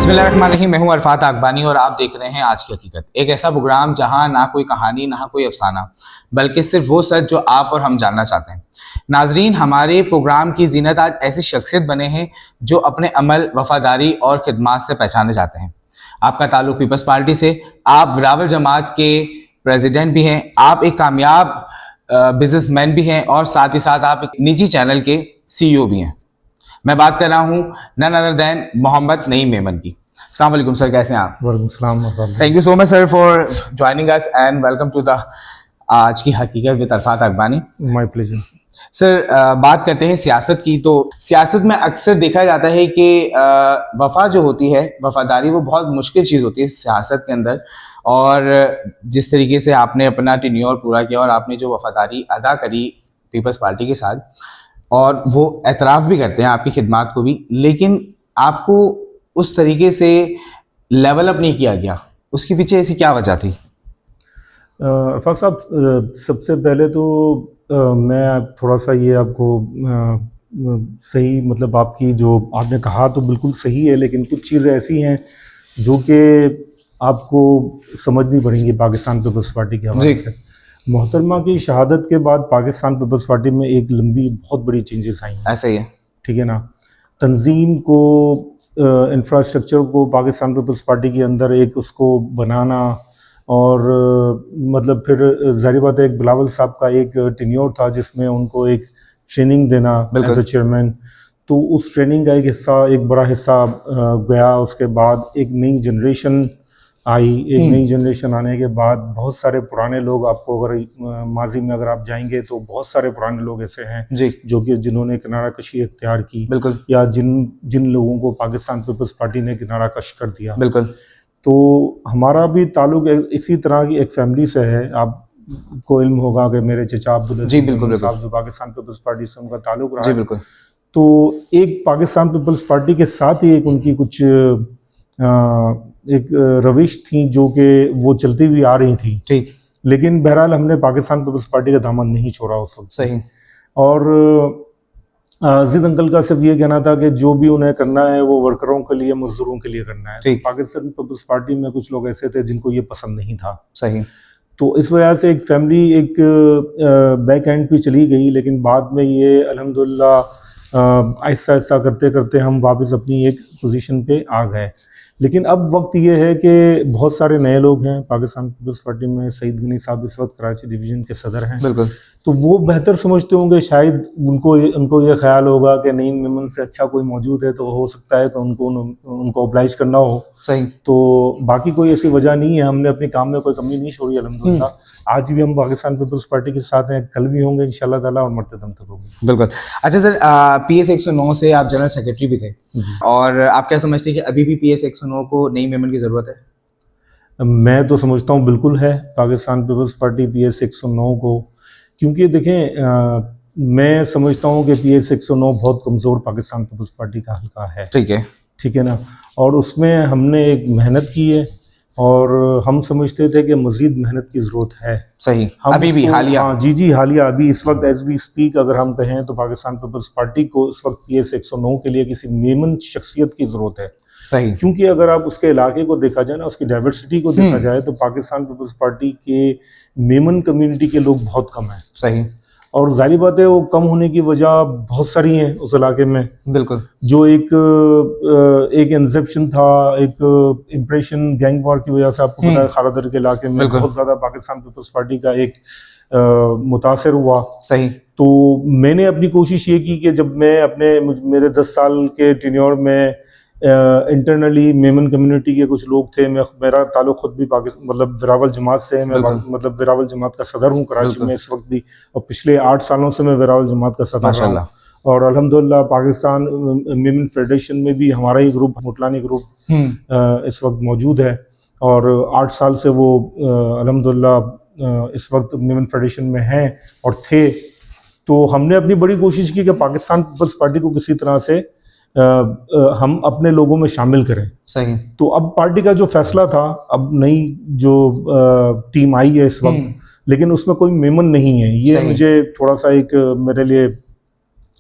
बिस्मिल्लाहिर्रहमानिर्रहीम। मैं हूं अरफात आगबानी और आप देख रहे हैं आज की हकीकत, एक ऐसा प्रोग्राम जहां ना कोई कहानी ना कोई अफसाना बल्कि सिर्फ वो सच जो आप और हम जानना चाहते हैं। नाजरीन, हमारे प्रोग्राम की जीनत आज ऐसी शख्सियत बने हैं जो अपने अमल, वफादारी और खिदमात से पहचाने जाते हैं। आपका ताल्लुक पीपल्स पार्टी से, आप बिलावल जमात के प्रेसिडेंट भी हैं, आप एक कामयाब बिजनेसमैन भी हैं और साथ ही साथ आप एक निजी चैनल के CEO भी हैं। मैं बात कर रहा हूँ none other than Mohammad Naeem Memon की। अस्सलाम वालेकुम सर, कैसे हैं आप? वालेकुम सलाम। Thank you so much sir for joining us and welcome to the Aaj Ki Haqiqat with Arafat Agbani. My pleasure. Sir, बात करते हैं सियासत की। तो सियासत में अक्सर देखा जाता है कि वफा जो होती है, वफादारी, वो बहुत मुश्किल चीज़ होती है सियासत के अंदर। और जिस तरीके से आपने अपना टेन्योर पूरा किया और आपने जो वफादारी अदा करी पीपल्स पार्टी के साथ, और वो एतराफ़ भी करते हैं आपकी खिदमात को भी, लेकिन आपको उस तरीके से लेवल अप नहीं किया गया, उसके पीछे ऐसी क्या वजह थी? अरफात साहब, सबसे पहले तो मैं थोड़ा सा ये आपको सही, मतलब आपकी जो आपने कहा तो बिल्कुल सही है, लेकिन कुछ चीज़ें ऐसी हैं जो कि आपको समझनी पड़ेंगी पाकिस्तान पीपल्स पार्टी के हवाले से। मोहतरमा की शहादत के बाद पाकिस्तान पीपल्स पार्टी में एक लंबी बहुत बड़ी चेंजेस आई हैं। ऐसा ही है, ठीक है ना। तंजीम को, इंफ्रास्ट्रक्चर को पाकिस्तान पीपल्स पार्टी के अंदर एक उसको बनाना, और मतलब फिर ज़ाहिर बात है एक बिलावल साहब का एक टेन्योर था जिसमें उनको एक ट्रेनिंग देना एज ए चेयरमैन, तो उस ट्रेनिंग का एक हिस्सा, एक बड़ा हिस्सा गया। उसके बाद एक नई जनरेशन आई। एक नई जनरेशन आने के बाद बहुत सारे पुराने लोग, आपको अगर माजी में अगर आप जाएंगे तो बहुत सारे पुराने लोग ऐसे हैं जी, जो कि जिन्होंने किनारा कशी इख्तियार की, बिल्कुल, या जिन लोगों को पाकिस्तान पीपल्स पार्टी ने किनारा कश कर दिया, बिल्कुल। तो हमारा भी ताल्लुक इसी तरह की एक फैमिली से है। आपको इल्म होगा कि मेरे चचा अब्दुल जी, बिल्कुल, साहब जो पाकिस्तान पीपल्स पार्टी से उनका ताल्लुक रहा जी, बिल्कुल। तो एक पाकिस्तान पीपल्स पार्टी के साथ ही एक उनकी कुछ एक रविश थी जो कि वो चलती हुई आ रही थी, ठीक। लेकिन बहरहाल हमने पाकिस्तान पीपल्स पार्टी का दामन नहीं छोड़ा उस वक्त, सही। और अजीज अंकल का सिर्फ ये कहना था कि जो भी उन्हें करना है वो वर्करों के लिए, मजदूरों के लिए करना है। तो पाकिस्तान पीपल्स पार्टी में कुछ लोग ऐसे थे जिनको ये पसंद नहीं था, सही। तो इस वजह से एक फैमिली एक बैक एंड पे चली गई, लेकिन बाद में ये अल्हम्दुलिल्लाह आहिस्ता आहिस्ता करते करते हम वापस अपनी एक पोजीशन पे आ गए। लेकिन अब वक्त ये है कि बहुत सारे नए लोग हैं पाकिस्तान पीपल्स पार्टी में। सईद गनी साहब इस वक्त कराची डिवीज़न के सदर हैं, बिल्कुल। तो वो बेहतर समझते होंगे, शायद उनको ये ख्याल होगा कि नईम मेमन से अच्छा कोई मौजूद है, तो हो सकता है कि उनको ऑब्लाइज करना हो, सही। तो बाकी कोई ऐसी वजह नहीं है। हमने अपने काम में कोई कमी नहीं छोड़ी अल्हम्दुलिल्लाह। आज भी हम पाकिस्तान पीपल्स पार्टी के साथ हैं, कल भी होंगे इंशाल्लाह ताला, और मरते दम तक होंगे, बिल्कुल। अच्छा सर, PS 109 से आप जनरल सेक्रेटरी भी थे, और आप क्या समझते हैं कि अभी भी PS 109 को नईम मेमन की ज़रूरत है? मैं तो समझता हूँ बिल्कुल है पाकिस्तान पीपल्स पार्टी PS 109 को, क्योंकि देखें, मैं समझता हूँ कि PS 109 बहुत कमज़ोर पाकिस्तान पीपल्स पार्टी का हल्का है, ठीक है ना। और उसमें हमने एक मेहनत की है, और हम समझते थे कि मज़ीद मेहनत की ज़रूरत है, सही। अभी भी हालिया, हाँ जी, हालिया अभी इस वक्त एज वी स्पीक अगर हम कहें तो पाकिस्तान पीपल्स पार्टी को इस वक्त PS 109 के लिए किसी मेमन शख्सियत की ज़रूरत है, सही। क्योंकि अगर आप उसके इलाके को देखा जाए ना, उसकी डाइवर्सिटी को देखा जाए, तो पाकिस्तान पीपल्स पार्टी के मेमन कम्युनिटी के लोग बहुत कम हैं, सही। और जाहिर बात है वो कम होने की वजह बहुत सारी हैं उस इलाके में, बिल्कुल। जो एक इंसेप्शन था, एक इम्प्रेशन गैंग वॉर की वजह से, आपको पता है खालादर के इलाके में बहुत ज़्यादा पाकिस्तान पीपल्स पार्टी का एक मुतासर हुआ, सही। तो मैंने अपनी कोशिश ये की कि जब मैं मेरे 10 साल के टेन्योर में इंटरनली मेमन कम्युनिटी के कुछ लोग थे, मेरा ताल्लुक खुद भी मतलब वेरावल जमात से है। मैं मतलब वेरावल जमात का सदर हूँ कराची में इस वक्त भी, और पिछले 8 सालों से मैं वेरावल जमात का सदर रहा हूँ। और अल्हम्दुलिल्लाह पाकिस्तान मेमन फेडरेशन में भी हमारा ही ग्रुप, मुटलानी ग्रुप इस वक्त मौजूद है, और 8 साल से वो अल्हम्दुलिल्लाह इस वक्त मेमन फेडरेशन में हैं और थे। तो हमने अपनी बड़ी कोशिश की कि पाकिस्तान पीपल्स पार्टी को किसी तरह से हम अपने लोगों में शामिल करें, सही। तो अब पार्टी का जो फैसला था, अब नई जो टीम आई है इस वक्त, लेकिन उसमें कोई मेमन नहीं है, ये मुझे थोड़ा सा एक मेरे लिए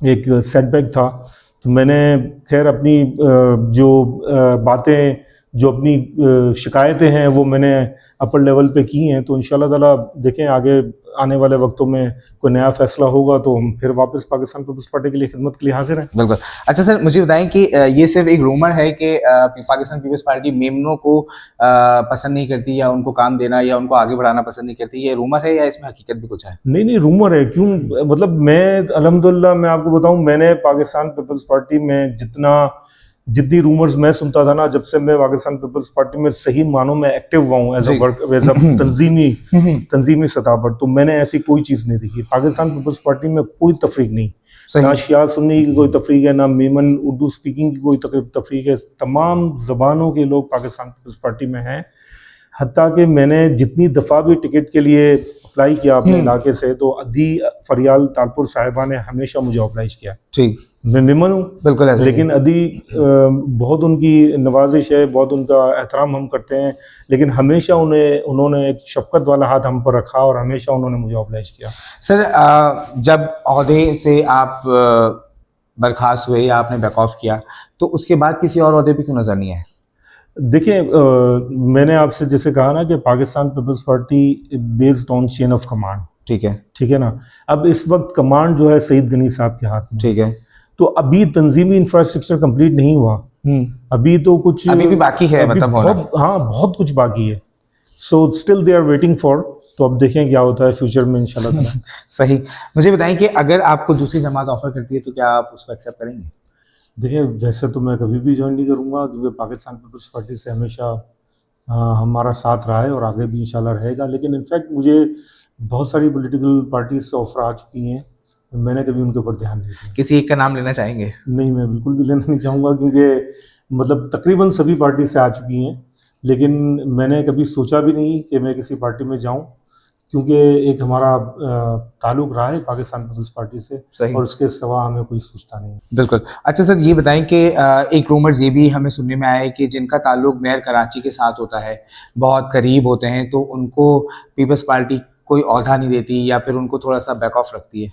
एक सेटबैक था। तो मैंने खैर अपनी जो बातें, जो अपनी शिकायतें हैं वो मैंने अपर लेवल पे की हैं। तो इंशाल्लाह ताला देखें आगे आने वाले वक्तों में कोई नया फैसला होगा तो हम फिर वापस पाकिस्तान पीपल्स पार्टी के लिए खिदमत के लिए हाजिर हैं। बिल्कुल। अच्छा सर, मुझे बताएं कि ये सिर्फ एक रूमर है कि पाकिस्तान पीपल्स पार्टी मेमनों को पसंद नहीं करती या उनको काम देना या उनको आगे बढ़ाना पसंद नहीं करती, ये रूमर है या इसमें हकीकत भी कुछ है? नहीं नहीं, रूमर है। क्यों, मतलब मैं अल्हम्दुलिल्लाह मैं आपको बताऊं, मैंने पाकिस्तान पीपल्स पार्टी में जितनी रूमर्स मैं सुनता था ना, जब से मैं पाकिस्तान पीपल्स पार्टी में सही मानों में एक्टिव हुआ हूँ एज अ तंजीमी सतह पर, तो मैंने ऐसी कोई चीज़ नहीं देखी। पाकिस्तान पीपल्स पार्टी में कोई तफरीक नहीं, ना शिया सुन्नी की कोई तफरीक है, ना मेमन उर्दू स्पीकिंग की कोई तफरीक है। तमाम ज़बानों के लोग पाकिस्तान पीपल्स पार्टी में हैं। हत्ता कि मैंने जितनी दफ़ा भी टिकट के लिए अप्लाई किया अपने इलाके से, तो अदी फरियाल तालपुर साहिबा ने हमेशा मुझे ऑब्लाइज किया। ठीक, मैं मेमन हूँ बिल्कुल ऐसे, लेकिन अदी बहुत उनकी नवाजिश है, बहुत उनका एहतराम हम करते हैं, लेकिन हमेशा उन्होंने एक शफकत वाला हाथ हम पर रखा और हमेशा उन्होंने मुझे ऑब्लाइज किया। सर, जब ओहदे से आप बर्खास्त हुए या आपने बैक ऑफ किया, तो उसके बाद किसी और ओहदे पे क्यों नजर नहीं आए? देखिए, मैंने आपसे जैसे कहा ना कि Pakistan Peoples Party based on chain of command, ठीक है ना। अब इस वक्त कमांड जो है सईद गनी साहब के हाथ में, ठीक है। तो अभी तंजीमी इंफ्रास्ट्रक्चर कंप्लीट नहीं हुआ, अभी तो कुछ अभी भी बाकी है, मतलब हाँ बहुत कुछ बाकी है। So still they are waiting for, तो अब देखें क्या होता है फ्यूचर में इंशाल्लाह। सही। मुझे बताएं कि अगर आपको दूसरी जमात ऑफर करती है तो क्या आप उसको एक्सेप्ट करेंगे? देखिए, वैसे तो मैं कभी भी ज्वाइन नहीं करूँगा, क्योंकि पाकिस्तान पीपल्स पार्टी से हमेशा हमारा साथ रहा है और आगे भी इंशाल्लाह रहेगा। लेकिन इनफैक्ट मुझे बहुत सारी पॉलिटिकल पार्टीज से ऑफर आ चुकी हैं, मैंने कभी उनके ऊपर ध्यान नहीं दिया। किसी एक का नाम लेना चाहेंगे? नहीं, मैं बिल्कुल भी लेना नहीं चाहूँगा, क्योंकि मतलब तकरीबन सभी पार्टी से आ चुकी हैं, लेकिन मैंने कभी सोचा भी नहीं कि मैं किसी पार्टी में जाऊँ, क्योंकि एक हमारा ताल्लुक रहा है पाकिस्तान पीपल्स पार्टी से और उसके सिवा हमें कोई सोचता नहीं। बिल्कुल। अच्छा सर, ये बताएं कि एक रूमर्स ये भी हमें सुनने में आया है कि जिनका ताल्लुक मेयर कराची के साथ होता है, बहुत करीब होते हैं, तो उनको पीपल्स पार्टी कोई ओहदा नहीं देती या फिर उनको थोड़ा सा बैक ऑफ रखती है।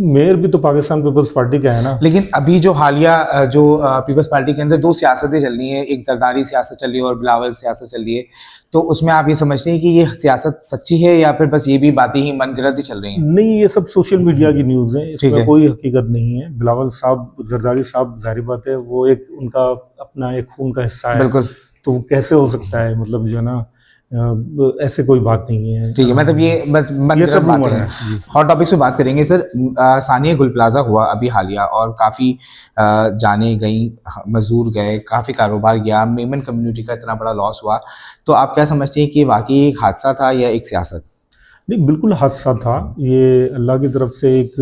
मेयर भी तो पाकिस्तान पीपल्स पार्टी का है ना। लेकिन अभी जो हालिया जो पीपल्स पार्टी के अंदर दो सियासतें चल रही हैं, एक जरदारी सियासत चल रही है और बिलावल सियासत चल रही है, तो उसमें आप ये समझते हैं कि ये सियासत सच्ची है या फिर बस ये भी बातें ही मनगढ़ंत ही चल रही हैं? नहीं, ये सब सोशल मीडिया की न्यूज़ है, इसमें कोई हकीकत नहीं है। बिलावल साहब, जरदारी साहब, जाहिर बात है वो एक उनका अपना एक खून का हिस्सा है, बिल्कुल, तो कैसे हो सकता है, मतलब जो है ना, ऐसे कोई बात नहीं है। ठीक है, मतलब ये बस मनगढ़ंत बातें हैं। हॉट टॉपिक्स पे बात करेंगे सर। सानिया गुल प्लाजा हुआ अभी हालिया और काफ़ी जाने गई, मजदूर गए, काफ़ी कारोबार गया, मेमन कम्युनिटी का इतना बड़ा लॉस हुआ, तो आप क्या समझते हैं कि वाकई एक हादसा था या एक सियासत? नहीं, बिल्कुल हादसा था, ये अल्लाह की तरफ से एक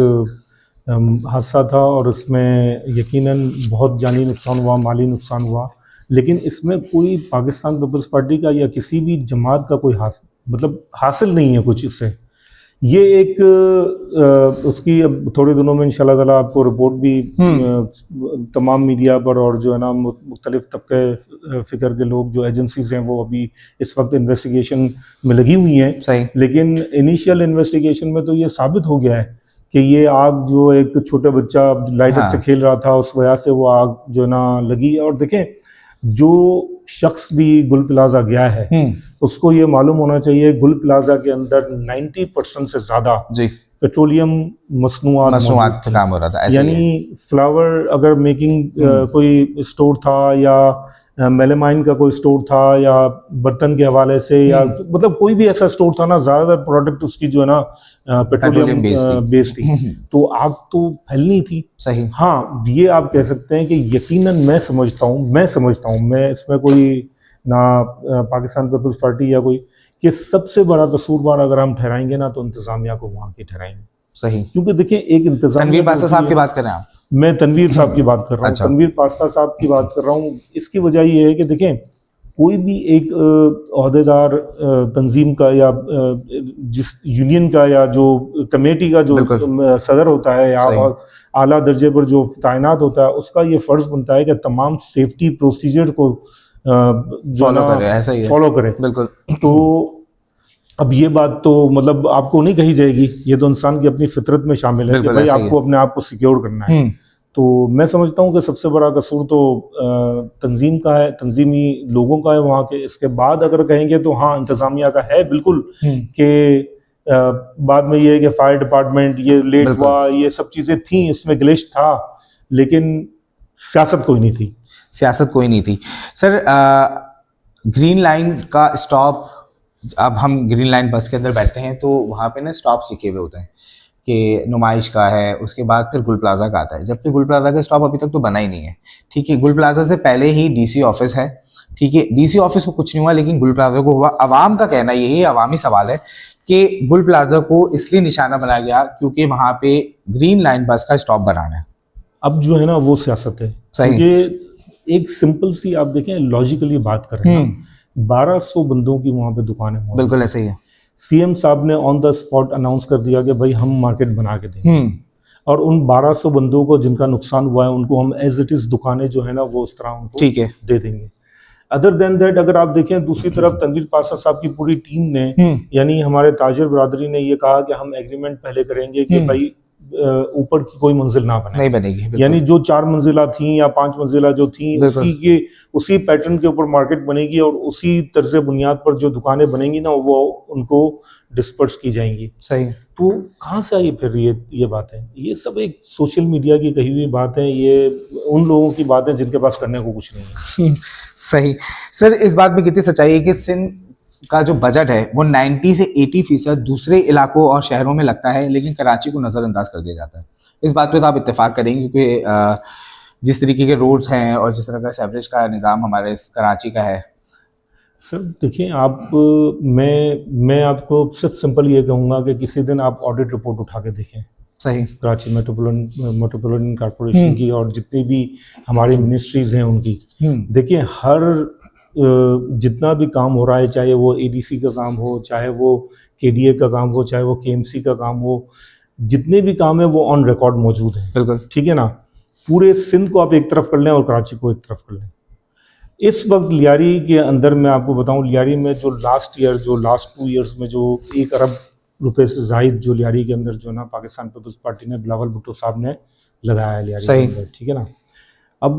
हादसा था और उसमें यकीनन बहुत जानी नुकसान हुआ, माली नुकसान हुआ, लेकिन इसमें कोई पाकिस्तान पीपल्स पार्टी का या किसी भी जमात का कोई हासिल नहीं है कुछ इससे। ये एक उसकी अब थोड़े दिनों में इंशाल्लाह ताला आपको रिपोर्ट भी तमाम मीडिया पर और जो है ना मुख्तलिफ तबके फ़िक्र के लोग जो एजेंसीज हैं वो अभी इस वक्त इन्वेस्टिगेशन में लगी हुई हैं। लेकिन इनिशियल इन्वेस्टिगेशन में तो ये साबित हो गया है कि ये आग जो एक छोटा बच्चा लाइटर से खेल रहा था उस वजह से वो आग जो है ना लगी। और देखें, जो शख्स भी गुल प्लाजा गया है उसको ये मालूम होना चाहिए गुल प्लाजा के अंदर 90% से ज्यादा पेट्रोलियम मसनूआत का काम हो रहा था। यानी फ्लावर अगर मेकिंग कोई स्टोर था या मेलेमाइन का कोई स्टोर था या बर्तन के हवाले से या मतलब कोई भी ऐसा स्टोर था ना, ज्यादातर प्रोडक्ट उसकी जो है ना पेट्रोलियम बेस्ड थी, तो आग तो फैलनी थी। सही। हाँ, ये आप कह सकते हैं कि यकीनन मैं समझता हूँ मैं इसमें कोई ना पाकिस्तान पीपल्स पार्टी या कोई कि सबसे बड़ा कसूरवार अगर हम ठहराएंगे ना तो इंतजामिया को वहाँ की ठहराएंगे। सही। क्योंकि देखिए, एक इंतजाम, तनवीर पास्ता साहब की बात कर रहे हैं आप? मैं तनवीर साहब की बात कर रहा हूँ। तनवीर पास्ता साहब की बात कर रहा हूँ। इसकी वजह ये है कि देखें, कोई भी एक ओहदेदार तंजीम का या जिस यूनियन का या जो कमेटी का जो सदर होता है या आला दर्जे पर जो तैनात होता है, उसका ये फ़र्ज़ बनता है कि तमाम सेफ्टी प्रोसीजर को फॉलो करे। बिल्कुल। तो अब ये बात तो मतलब आपको नहीं कही जाएगी, ये तो इंसान की अपनी फितरत में शामिल है कि भाई आपको अपने आप को सिक्योर करना है। तो मैं समझता हूँ कि सबसे बड़ा कसूर तो तंजीम का है, तंजीमी लोगों का है वहाँ के। इसके बाद अगर कहेंगे तो हाँ, इंतज़ामिया का है बिल्कुल कि बाद में ये है कि फायर डिपार्टमेंट ये लेट हुआ, ये सब चीज़ें थी, इसमें ग्लिच था, लेकिन सियासत कोई नहीं थी। सियासत कोई नहीं थी। सर ग्रीन लाइन का स्टॉप, अब हम ग्रीन लाइन बस के अंदर बैठते हैं तो वहाँ पे ना स्टॉप्स लिखे हुए होते हैं कि नुमाइश का है, उसके बाद फिर गुल प्लाजा का आता है, जबकि गुल प्लाजा का स्टॉप अभी तक तो बना ही नहीं है। ठीक है, गुल प्लाजा से पहले ही डीसी ऑफिस है। ठीक है, डीसी ऑफिस को कुछ नहीं हुआ, लेकिन गुल प्लाजा को हुआ। अवाम का कहना यही, अवामी सवाल है कि गुल प्लाजा को इसलिए निशाना बनाया गया क्योंकि वहाँ पे ग्रीन लाइन बस का स्टॉप बनाना है। अब जो है ना वो सियासत है। सही। ये एक सिंपल सी आप देखें, लॉजिकली बात कर रहे हैं, 1200 बंदों की वहाँ पे दुकानें हैं। बिल्कुल ऐसे ही है। सीएम साहब ने ऑन द स्पॉट अनाउंस कर दिया कि भाई हम मार्केट बना के देंगे, और उन 1200 बंदों को जिनका नुकसान हुआ है उनको हम एज इट इज दुकानें जो है ना वो इस तरह उनको ठीक है दे देंगे। अदर देन दैट अगर आप देखें दूसरी तरफ तनवीर पासा साहब की पूरी टीम ने यानी हमारे ताजिर बरादरी ने ये कहा कि हम एग्रीमेंट पहले करेंगे कि भाई ऊपर की कोई मंजिल ना बने, नहीं बनेगी। यानी जो 4 मंजिला थी या 5 मंजिला जो थी उसी पैटर्न के ऊपर मार्केट बनेगी और उसी तर्ज बुनियाद पर जो दुकानें बनेंगी ना वो उनको डिस्पर्स की जाएंगी। सही। तो कहाँ से आई फिर ये बात है? ये सब एक सोशल मीडिया की कही हुई बात है, ये उन लोगों की बात है जिनके पास करने को कुछ नहीं है। सही। सर इस बात में कितनी सच्चाई है कि सिंध का जो बजट है वो 90 से 80% दूसरे इलाकों और शहरों में लगता है, लेकिन कराची को नज़रअंदाज कर दिया जाता है। इस बात पे तो आप इत्तेफाक करेंगे क्योंकि जिस तरीके के रोड्स हैं और जिस तरह का सेवरेज का निज़ाम हमारे कराची का है। सर देखिए आप, मैं आपको सिर्फ सिंपल ये कहूँगा कि किसी दिन आप ऑडिट रिपोर्ट उठा के देखें। सही। कराची मेट्रोपॉलिटन कॉर्पोरेशन की और जितनी भी हमारी मिनिस्ट्रीज हैं उनकी, देखिए हर जितना भी काम हो रहा है, चाहे वो एडीसी का काम हो, चाहे वो केडीए का काम हो, चाहे वो केएमसी का काम हो, जितने भी काम है वो ऑन रिकॉर्ड मौजूद है। बिल्कुल ठीक है ना। पूरे सिंध को आप एक तरफ कर लें और कराची को एक तरफ कर लें। इस वक्त लियारी के अंदर मैं आपको बताऊं, लियारी में जो लास्ट 2 ईयर्स में जो 1 अरब रुपए से जायद जो लियारी के अंदर जो ना पाकिस्तान पीपल्स पार्टी ने बिलावल भुट्टो साहब ने लगाया है लियारी के अंदर, ठीक है ना। अब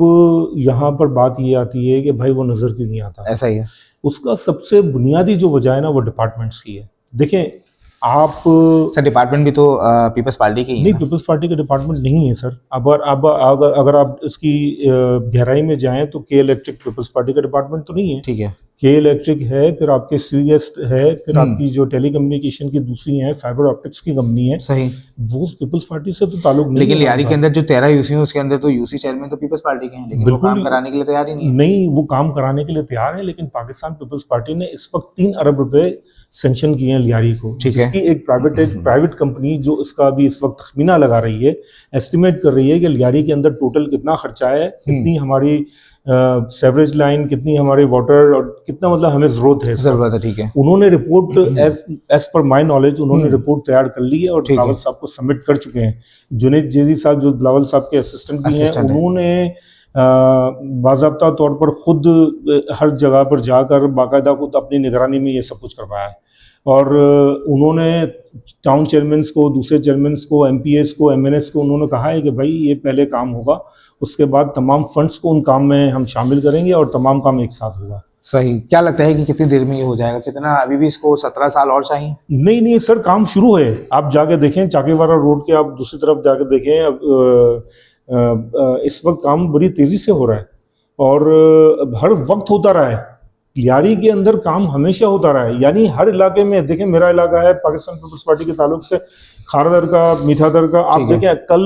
यहाँ पर बात ये आती है कि भाई वो नज़र क्यों नहीं आता? ऐसा ही है। उसका सबसे बुनियादी जो वजह है ना वो डिपार्टमेंट्स की है। देखें आप सर, डिपार्टमेंट भी तो पीपल्स पार्टी की नहीं, पीपल्स पार्टी का डिपार्टमेंट नहीं है सर। अगर आप इसकी गहराई में जाएं तो के इलेक्ट्रिक पीपल्स पार्टी का डिपार्टमेंट तो नहीं है। ठीक है, के इलेक्ट्रिक है, फिर आपके सीएस है, फिर आपकी जो टेली कम्युनिकेशन की दूसरी है फाइबर ऑप्टिक्स की कंपनी है। सही। वो पीपल्स पार्टी से तो ताल्लुक नहीं। लेकिन लियारी के अंदर जो 13 यूसी है उसके अंदर तो यूसी चेयरमैन तो पीपल्स पार्टी के हैं, लेकिन वो काम कराने के लिए तैयार ही नहीं है। नहीं, वो काम कराने के लिए तैयार है, लेकिन पाकिस्तान पीपल्स पार्टी ने इस वक्त 3 अरब रुपए सेंक्शन किए हैं लियारी को, जिसकी एक प्राइवेट कंपनी जो इसका भी इस वक्त तखमीना लगा रही है, एस्टिमेट कर रही है कि लियारी के अंदर टोटल कितना खर्चा है, कितनी हमारी सेवरेज लाइन, कितनी हमारे वाटर और कितना मतलब हमें जरूरत है। ठीक है, उन्होंने report as per my knowledge उन्होंने रिपोर्ट तैयार कर ली है और बिलावल साहब को सबमिट कर चुके हैं। जुनेद जेजी साहब जो बिलावल साहब के असिस्टेंट भी हैं, उन्होंने बाज़ाब्ता तौर पर खुद हर जगह पर जाकर बाकायदा खुद अपनी निगरानी में ये सब कुछ करवाया है। और उन्होंने टाउन चेयरमैन्स को, दूसरे चेयरमैन्स को, एमपीएस को, एमएनएस को उन्होंने कहा है कि भाई ये पहले काम होगा, उसके बाद तमाम फंड्स को उन काम में हम शामिल करेंगे और तमाम काम एक साथ होगा। सही। क्या लगता है कि कितनी देर में ये हो जाएगा? कितना, अभी भी इसको 17 साल और चाहिए? नहीं सर, काम शुरू है। आप जाके देखें चाकीवारा रोड के, आप दूसरी तरफ जाके देखें, अब इस वक्त काम बड़ी तेज़ी से हो रहा है और हर वक्त होता रहा है। लियारी के अंदर काम हमेशा होता रहा है, यानी हर इलाके में। देखें मेरा इलाका है पाकिस्तान पीपल्स पार्टी के ताल्लुक से खारदर का, मीठादर का। आप देखें कल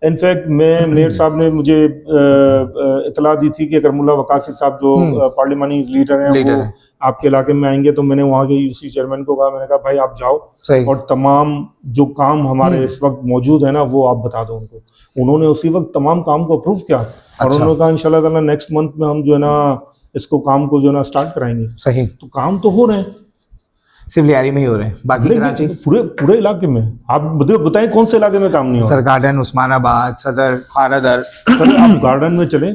इनफैक्ट मेयर साहब ने मुझे इतला दी थी कि करमुल्ला वकासी साहब जो पार्लिमानी लीडर हैं वो आपके इलाके में आएंगे, तो मैंने वहाँ के यूसी चेयरमैन को कहा, मैंने कहा भाई आप जाओ और तमाम जो काम हमारे इस वक्त मौजूद है ना वो आप बता दो उनको। उन्होंने उसी वक्त तमाम काम को अप्रूव किया और उन्होंने कहा इंशाल्लाह ताला नेक्स्ट मंथ में हम जो है ना इसको काम को जो है ना स्टार्ट कराएंगे। सही। तो काम तो हो रहे हैं, सिर्फ लियारी में ही हो रहे हैं, बाकी कराची पूरे इलाके में। आप बताएं कौन से इलाके में काम नहीं हो रहा? सर गार्डन, उस्मानाबाद, सदर, खारदर। सर आप गार्डन में चलें,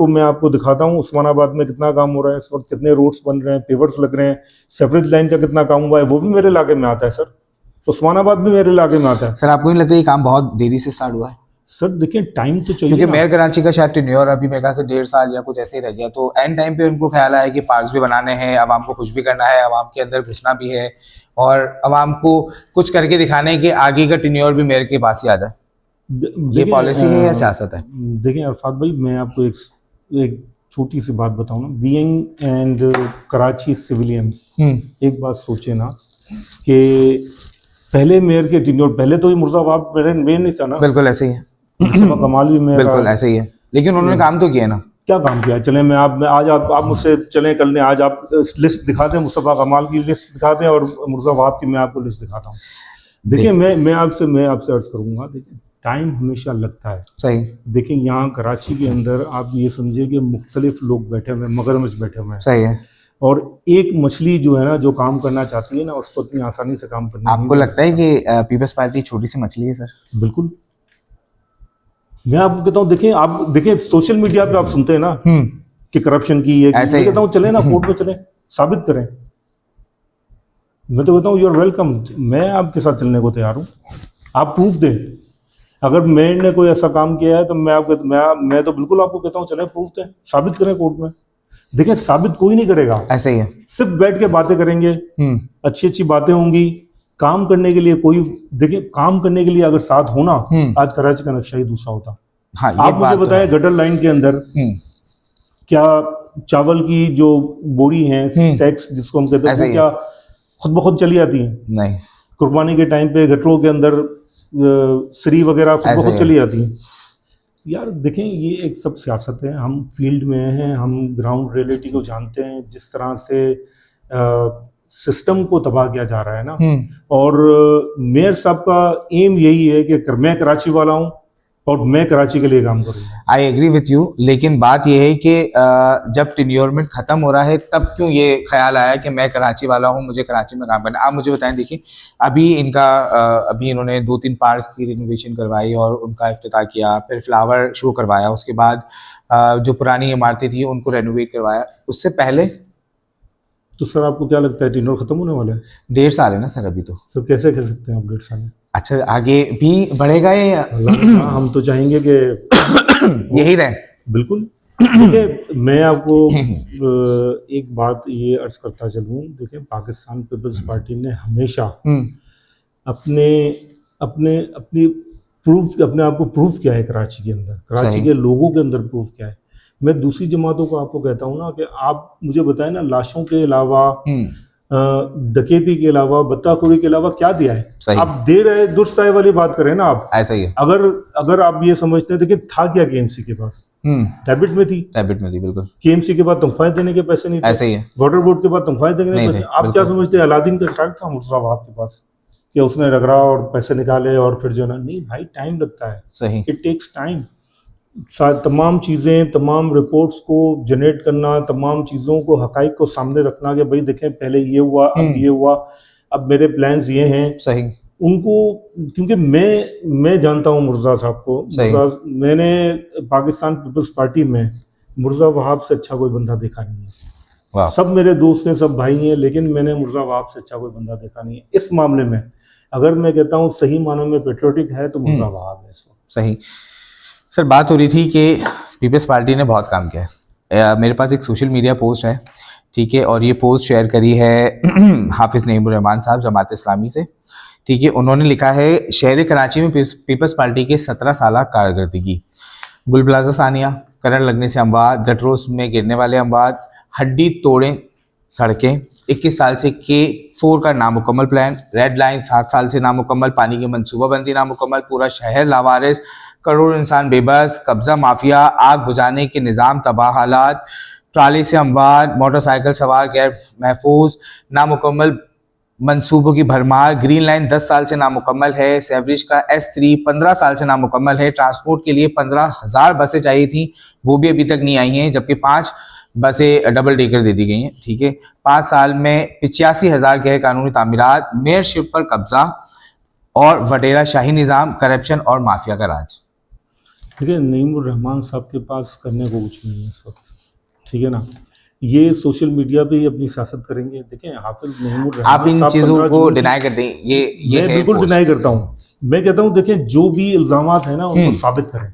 मैं आपको दिखाता हूँ उस्मानाबाद में कितना काम हो रहा है इस वक्त, कितने रोड्स बन रहे हैं, पेवर्स लग रहे हैं, सेवरेज लाइन का कितना काम हुआ है, वो भी मेरे इलाके में आता है सर। उस्मानाबाद भी मेरे इलाके में आता है। सर आपको नहीं लगता ये काम बहुत देरी से स्टार्ट हुआ है? सर देखिए टाइम तो चाहिए, क्योंकि मेयर कराची का शायद टेन्योर अभी मेरे ख्याल से 1.5 साल या कुछ ऐसे ही रह गया, तो एंड टाइम पे उनको ख्याल आया कि पार्क्स भी बनाने हैं, आवाम को कुछ भी करना है, आवाम के अंदर घुसना भी है और आवाम को कुछ करके दिखाने के आगे का टेन्योर भी मेयर के पास ही आ जाए। ये पॉलिसी है या सियासत है? देखिए अरफात भाई, मैं आपको एक छोटी सी बात बताऊं ना, बीइंग एंड कराची सिविलियन, एक बात सोचे ना कि पहले मेयर के टेन्योर, पहले तो ये मुर्जाबाद मेयर नहीं था ना, बिल्कुल ऐसे ही है, कमाल भी मेयर, बिल्कुल ऐसे ही है, लेकिन उन्होंने काम तो किया ना। क्या काम किया? चले मैं आज आप मुझसे चले कर लें, आज आप लिस्ट दिखा दें, मुस्तफा कमाल की लिस्ट दिखा दें और मुर्जाबाद की मैं आपको लिस्ट दिखाता हूँ। देखिए मैं आपसे अर्ज करूंगा, देखिए टाइम हमेशा लगता है। सही। देखिए यहाँ कराची के अंदर आप ये समझिए कि मुख्तलिफ लोग बैठे हुए हैं, मगरमच्छ बैठे हुए हैं। सही है। और एक मछली जो है ना, जो काम करना चाहती है ना, उसको इतनी आसानी से काम करना आपको लगता है कि पीपल्स पार्टी छोटी सी मछली है सर? बिल्कुल। मैं आपको कहता हूँ, देखिए सोशल मीडिया पे आप सुनते हैं ना कि करप्शन की है, मैं कहता हूँ चले ना कोर्ट में चले, साबित करें। मैं तो कहता हूँ यू आर वेलकम, मैं आपके साथ चलने को तैयार हूँ, आप प्रूफ दें। अगर मेयर ने कोई ऐसा काम किया है तो मैं तो बिल्कुल आपको कहता हूँ चले प्रूफ दें, साबित करें कोर्ट में। देखिए साबित कोई नहीं करेगा, ऐसे ही है, सिर्फ बैठ के बातें करेंगे, अच्छी अच्छी बातें होंगी। काम करने के लिए कोई, देखिए काम करने के लिए अगर साथ होना, आज कराची का नक्शा ही दूसरा होता। हाँ, आप मुझे बताएं, गटर लाइन के अंदर क्या चावल की जो बोरी है, सेक्स जिसको हम कहते हैं, क्या खुद ब खुद चली आती है? नहीं। कुर्बानी के टाइम पे गटरों के अंदर सरी वगैरह खुद ब खुद चली जाती है। यार देखें, ये एक सब सियासत है, हम फील्ड में हैं, हम ग्राउंड रियलिटी को जानते हैं, जिस तरह से सिस्टम को तबाह किया जा रहा है ना। और मेयर साहब का एम यही है कि मैं कराची वाला हूँ और मैं कराची के लिए काम करूँगा। आई एग्री विथ यू, लेकिन बात यह है कि जब टेन्योरमेंट खत्म हो रहा है तब क्यों ये ख्याल आया कि मैं कराची वाला हूँ, मुझे कराची में काम करना। आप मुझे बताएं, देखिए अभी अभी इन्होंने 2-3 पार्क्स की रिनोवेशन करवाई और उनका इफ्तिताह किया, फिर फ्लावर शो करवाया, उसके बाद जो पुरानी इमारतें थी उनको रेनोवेट करवाया। उससे पहले तो सर आपको क्या लगता है टेन्योर खत्म होने वाला है? 1.5 साल है ना सर अभी तो। सर कैसे कह सकते हैं आप 1.5 साल? अच्छा, आगे भी बढ़ेगा या? हम तो चाहेंगे कि यही रहे। बिल्कुल। देखिए मैं आपको एक बात ये अर्ज करता चलूँ, देखिए पाकिस्तान पीपल्स पार्टी ने हमेशा अपने आप को प्रूफ किया है कराची के अंदर, कराची के लोगों के अंदर प्रूफ किया है। मैं दूसरी जमातों को आपको कहता हूँ ना कि आप मुझे बताएं ना, लाशों के अलावा, डकैती के अलावा, बत्ताखोरी के अलावा क्या दिया है? आप दे रहे दुरुस्त राय वाली बात करें ना आप, ऐसा ही है। अगर आप ये समझते हैं, देखिए था क्या केएमसी के पास? डेबिट में थी, बिल्कुल। केएमसी के बाद तनख्वाह देने के पैसे नहीं थे, ऐसे ही है। वाटर बोर्ड के बाद तनख्वाह देने के पैसे, आप क्या समझते हैं अलादीन का चिराग था मुर्जाबाद के पास कि उसने रगड़ा और पैसे निकाले और फिर जो ना? नहीं भाई, टाइम लगता है, सही, इट टेक्स टाइम। तमाम चीज़ें, तमाम रिपोर्ट्स को जनरेट करना, तमाम चीज़ों को, हकाइक को सामने रखना कि भाई देखें पहले ये हुआ, अब ये हुआ, अब मेरे प्लान्स ये हैं, सही। उनको, क्योंकि मैं जानता हूँ मुर्जा साहब को, मैंने पाकिस्तान पीपल्स पार्टी में मुर्जा वहाब से अच्छा कोई बंदा देखा नहीं है। सब मेरे दोस्त हैं, सब भाई हैं, लेकिन मैंने मुर्जा वहाब से अच्छा कोई बंदा देखा नहीं है इस मामले में। अगर मैं कहता हूँ सही मानों में पेट्रियोटिक है तो मुर्जा वहाब है इस वक्त। सही। सर बात हो रही थी कि पीपल्स पार्टी ने बहुत काम किया है। मेरे पास एक सोशल मीडिया पोस्ट है, ठीक है, और ये पोस्ट शेयर करी है हाफिज़ नईमुर रहमान साहब जमात इस्लामी से, ठीक है। उन्होंने लिखा है, शहर कराची में पीपल्स पार्टी के 17 साल कारकर्दगी, गुल प्लाजा सानिया, करंट लगने से अमवात, गटरों में गिरने वाले अमवात, हड्डी तोड़े सड़कें, 21 साल से K4 का नामुकम्मल प्लान, रेड लाइन 7 साल से नामुकम्मल, पानी की मनसूबाबंदी नामुकम्मल, पूरा शहर लावारिस, करोड़ इंसान बेबस, कब्जा माफिया, आग बुझाने के निज़ाम तबाह हालात, ट्राली से अमवात, मोटरसाइकिल सवार गैर महफूज, नामुकम्मल मंसूबों की भरमार, ग्रीन लाइन 10 साल से नामुकम्मल है, सेवरेज का S3 15 साल से नामुकम्मल है, ट्रांसपोर्ट के लिए 15,000 बसें चाहिए थी, वो भी अभी तक नहीं आई हैं, जबकि 5 बसें डबल डेकर दे दी गई हैं, ठीक है। 5 साल में 85,000 गैर कानूनी तामीरात, मेयरशिप पर कब्जा और वडेरा शाही निज़ाम, करप्शन और माफिया का राज। ठीक है, नईमुर रहमान साहब के पास करने को कुछ नहीं है इस वक्त, ठीक है ना। ये सोशल मीडिया पे ही अपनी सियासत करेंगे। देखें हाफिज महमूद रहमान आप इन साहब चीजों 15 को जून डिनाई करते हैं, ये मैं है बिल्कुल पोस्ट। डिनाई करता हूँ। मैं कहता हूँ देखें जो भी इल्जामात है ना उनको साबित करें।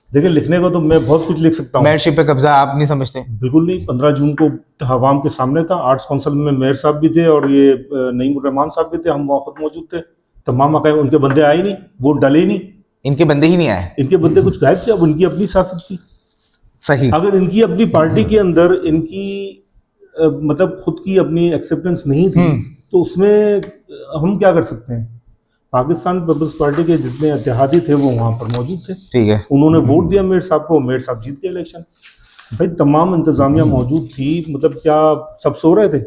देखिए लिखने को तो मैं बहुत कुछ लिख सकता हूँ। मेयरशिप पे कब्जा आप नहीं समझते? बिल्कुल नहीं। 15 जून को अवाम के सामने था, आर्ट्स काउंसिल में मेयर साहब भी थे और ये नईमुर रहमान साहब भी थे, हम वहाँ खुद मौजूद थे। तमाम अकायम उनके बंदे आए नहीं, वोट डाले ही नहीं। इनके बंदे ही नहीं आए, इनके बंदे कुछ गायब थे। अब उनकी अपनी सियासत थी। सही। अगर इनकी अपनी पार्टी के अंदर इनकी मतलब खुद की अपनी एक्सेप्टेंस नहीं थी तो उसमें हम क्या कर सकते हैं। पाकिस्तान पीपल्स पार्टी के जितने इत्तेहादी थे वो वहाँ पर मौजूद थे, ठीक है। उन्होंने वोट दिया मेयर साहब को, मेयर साहब जीत गए इलेक्शन। भाई तमाम इंतजामिया मौजूद थी, मतलब क्या सब सो रहे थे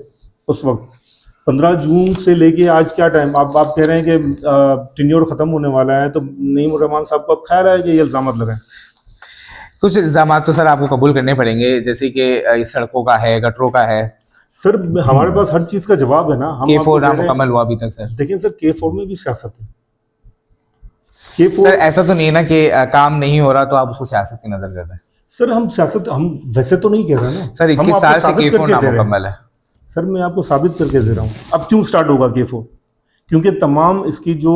उस वक्त? 15 जून से लेके आज क्या टाइम, आप कह रहे हैं कि टेन्योर खत्म होने वाला है, तो नईमुर रहमान साहब को अब ख्याल है कि ये इल्जाम लगाएं? कुछ इल्जाम तो सर आपको कबूल करने पड़ेंगे, जैसे कि सड़कों का है, गटरों का है। सर हमारे पास हर चीज का जवाब है ना। हम K4 ना मुकम्मल हुआ अभी तक सर। देखिए सर K4 में भी सियासत है। K4 सर ऐसा तो नहीं ना कि काम नहीं हो रहा तो आप उसको सियासत की नजर करते हैं? सर हम सियासत हम वैसे तो नहीं कह रहे ना सर। 21 साल से K4 ना मुकम्मल है। सर मैं आपको साबित करके दे रहा हूँ। अब क्यों स्टार्ट होगा K4? क्योंकि तमाम इसकी जो